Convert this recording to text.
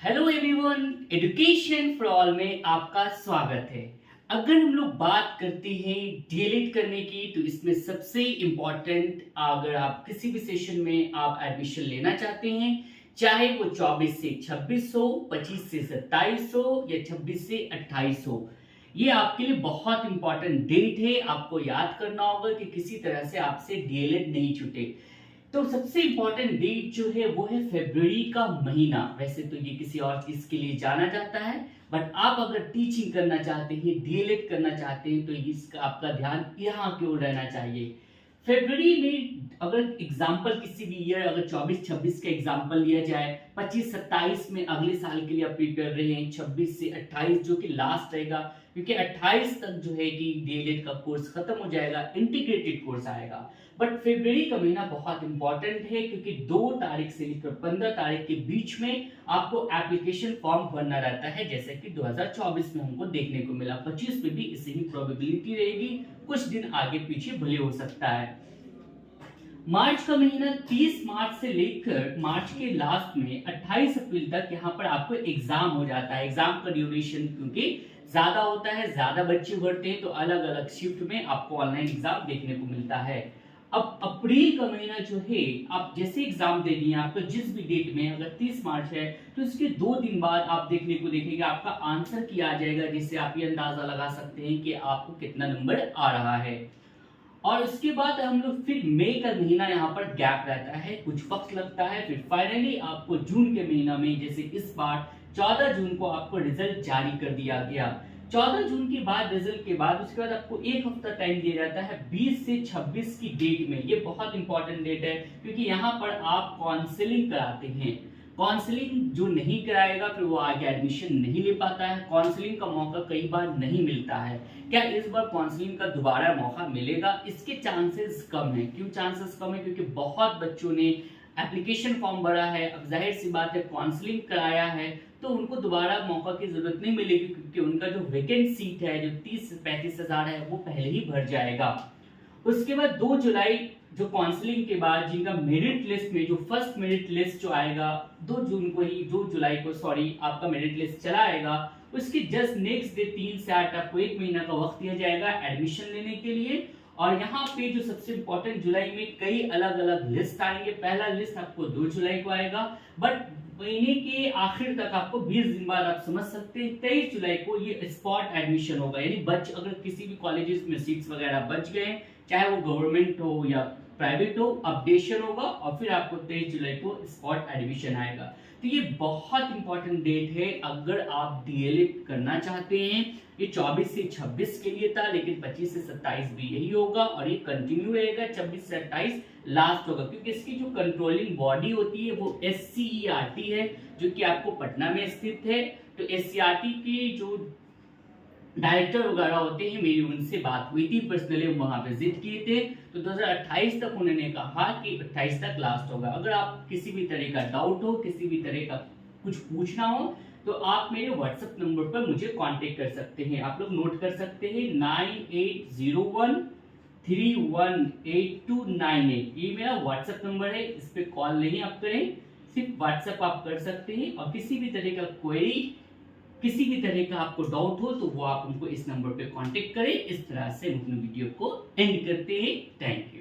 Hello everyone, education for all में आपका स्वागत है। अगर हम लोग बात करते हैं डीएलएड करने की, तो इसमें सबसे इम्पोर्टेंट, अगर आप किसी भी सेशन में आप एडमिशन लेना चाहते हैं, चाहे वो 24 से 26 हो, 25 से 27 हो या 26 से 28 हो, ये आपके लिए बहुत इंपॉर्टेंट डेट है। आपको याद करना होगा कि किसी तरह से आपसे डीएलएड नहीं छूटे। तो सबसे इंपॉर्टेंट डेट जो है वो है फरवरी का महीना। वैसे तो ये किसी और चीज के लिए जाना जाता है, बट आप अगर टीचिंग करना चाहते हैं, डीएलएड करना चाहते हैं, तो इसका आपका ध्यान यहाँ की ओर रहना चाहिए। फरवरी में अगर एग्जाम्पल किसी भी ईयर, अगर 24-26 का एग्जाम्पल लिया जाए, 25-27 में अगले साल के लिए आप प्रिपेयर रहे हैं, 26 से 28 जो कि लास्ट रहेगा, क्योंकि 28 तक जो है कि डीएलएड का कोर्स खत्म हो जाएगा, इंटीग्रेटेड कोर्स आएगा। बट फरवरी का महीना बहुत इंपॉर्टेंट है, क्योंकि 2 तारीख से लेकर 15 तारीख के बीच में आपको एप्लीकेशन फॉर्म भरना रहता है, जैसे कि 2024 में हमको देखने को मिला। 25 में भी इसी ही प्रोबेबिलिटी रहेगी, कुछ दिन आगे पीछे भले हो सकता है। मार्च का महीना 30 मार्च से लेकर मार्च के लास्ट में 28 अप्रैल तक यहाँ पर आपको एग्जाम हो जाता है। एग्जाम का ड्यूरेशन क्योंकि ज्यादा होता है, ज्यादा बच्चे भरते हैं, तो अलग अलग शिफ्ट में आपको ऑनलाइन एग्जाम देखने को मिलता है। अब अप्रैल का महीना जो है, आप जैसे एग्जाम दे दिए, आपका जिस भी डेट में, अगर 30 मार्च है तो इसके 2 दिन बाद आप देखने को देखेंगे आपका आंसर किया आ जाएगा, जिससे आप ये अंदाजा लगा सकते हैं कि आपको कितना नंबर आ रहा है। और उसके बाद हम लोग फिर मई का महीना यहाँ पर गैप रहता है, कुछ वक्त लगता है, फिर फाइनली आपको जून के महीना में, जैसे इस बार 14 जून को आपको रिजल्ट जारी कर दिया गया। 14 जून के बाद रिजल्ट के बाद उसके बाद आपको एक हफ्ता टाइम दिया जाता है 20 से 26 की डेट में। ये बहुत इंपॉर्टेंट डेट है, क्योंकि यहाँ पर आप काउंसलिंग कराते हैं। काउंसलिंग जो नहीं कराएगा फिर वो आगे एडमिशन नहीं ले पाता है। काउंसलिंग का मौका कई बार नहीं मिलता है। क्या इस बार काउंसलिंग का दोबारा मौका मिलेगा? इसके चांसेस कम है। क्यों चांसेस कम है? क्योंकि बहुत बच्चों ने एप्लीकेशन फॉर्म भरा है, अब जाहिर सी बात है काउंसलिंग कराया है, तो उनको दोबारा मौका की जरूरत नहीं मिलेगी, क्योंकि उनका जो वैकेंट सीट है, जो 30 से 35 हजार है, वो पहले ही भर जाएगा। उसके बाद 2 जुलाई जो काउंसलिंग के बाद जिनका मेरिट लिस्ट में, जो फर्स्ट मेरिट लिस्ट जो आएगा 2 जुलाई को आपका मेरिट लिस्ट चला आएगा। उसके जस्ट नेक्स्ट डे 3 से 8 आपको 1 महीना का वक्त दिया जाएगा एडमिशन लेने के लिए। और यहाँ पे जो सबसे इंपॉर्टेंट, जुलाई में कई अलग अलग लिस्ट आएंगे। पहला लिस्ट आपको 2 जुलाई को आएगा, बट महीने के आखिर तक आपको 20 दिन बाद आप समझ सकते हैं 23 जुलाई को ये स्पॉट एडमिशन होगा। यानी अगर किसी भी कॉलेजेस में सीट्स वगैरह बच गए, चाहे वो गवर्नमेंट हो या प्राइवेट हो, अपडेशन होगा और फिर आपको 23 जुलाई को स्पॉट एडमिशन आएगा। तो ये बहुत इंपॉर्टेंट डेट है अगर आप डीएलएड करना चाहते हैं। ये 24 से 26 के लिए था, लेकिन 25 से 27 भी यही होगा और ये कंटिन्यू रहेगा। 26 से 28 लास्ट होगा, क्योंकि इसकी जो कंट्रोलिंग बॉडी होती है वो SCERT है, जो कि आपको पटना में स्थित है। तो SCERT की जो डायरेक्टर वगैरह होते हैं, मेरी उनसे बात हुई थी, पर्सनली वहां विजिट किए थे। तो 2028 तक उन्होंने कहा कि 28 तक लास्ट होगा। अगर आप किसी भी तरह का डाउट हो, किसी भी तरह का कुछ पूछना हो, तो आप मेरे व्हाट्सएप नंबर पर मुझे कांटेक्ट कर सकते हैं। आप लोग नोट कर सकते हैं 9801318298। ये मेरा व्हाट्सएप नंबर है, इस पे कॉल नहीं आप करें, सिर्फ व्हाट्सएप आप कर सकते हैं। और किसी भी तरह का क्वेरी, किसी भी तरह का आपको डाउट हो, तो वो आप उनको इस नंबर पे कांटेक्ट करें। इस तरह से हम अपने वीडियो को एंड करते हैं। Thank you.